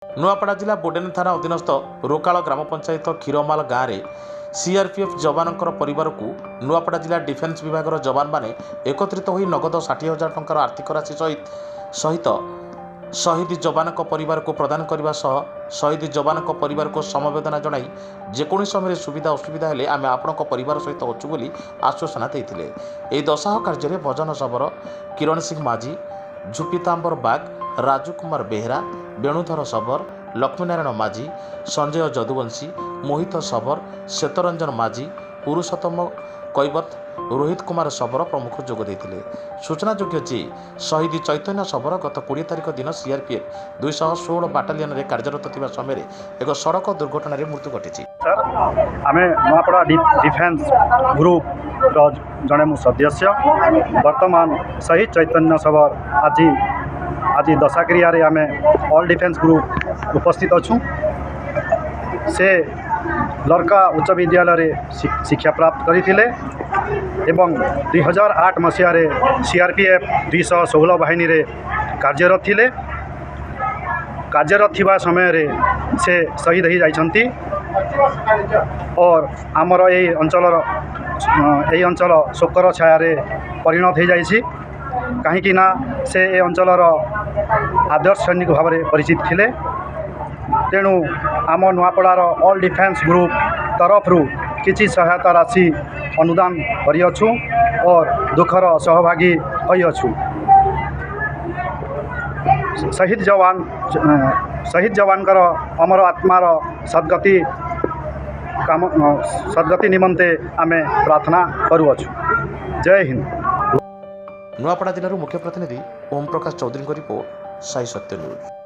नुआपड़ा जिला बोडेन थाना अधीनस्थ रोकाल ग्राम पंचायत क्षीरमाल गाँव में सीआरपीएफ जवानों परिवार को नुआपड़ा जिला डिफेन्स विभाग जवान मैंने एकत्रित हो नगद 60,000 टंकार आर्थिक राशि सहित शहीद जवानों परिवार को प्रदान करने शहीद जवानों परिवार को समवेदना जनाई जेकोनी समय सुविधा असुविधा हेले आमे आपणक परिवार सहित अच्छु बोली आश्वासना देते। यह दशाह कार्य भजन शबर किरण सिंह माझी, झुपितांबर बाग, राजू कुमार बेहरा, वेणुधर शबर, लक्ष्मीनारायण माझी, संजय जदुवंशी, मोहित शबर, श्वेतरंजन माझी, पुरुषोत्तम कैवत, रोहित कुमार शबर प्रमुख जोग देते। सूचनायोग्य जे शहीद चैतन्य शबर गत 20 तारिख दिन सीआरपीएफ 216 बाटालियन रे कार्यरत थिबा समय एक सड़क दुर्घटना रे मृत्यु घटी। आमे नुआपड़ा डिफेन्स ग्रुप जड़े मु सदस्य वर्तमान शहीद चैतन्य शबर आज दशाक्रिया रे आमे ऑल डिफेन्स ग्रुप उपस्थित अच्छु। से लड़का उच्च विद्यालय शिक्षा प्राप्त करथिले एवं 2008 मसीह सीआरपीएफ 216 बाहिनी रे कार्यरत थिले। कार्यरत थिबा समय रे से शहीद हो जाइछंती और आमर यही अंचल शोकर छाया परिणत हो जाइछि। कहीं ना से ए अंचलर आदर्श सैनिक भाव में परिचित थिले। तेणु आम नुआपड़ार ऑल डिफेन्स ग्रुप तरफ किसी सहायता राशि अनुदान करिअछु और दुखर सहभागी होइअछु। शहीद जवान अमर आत्मार सद्गति निमंते आमे प्रार्थना करुअछु। जय हिंद। नुआपड़ा जिलार मुख्य प्रतिनिधि ओम प्रकाश चौधरी को रिपोर्ट साई सत्य न्यूज।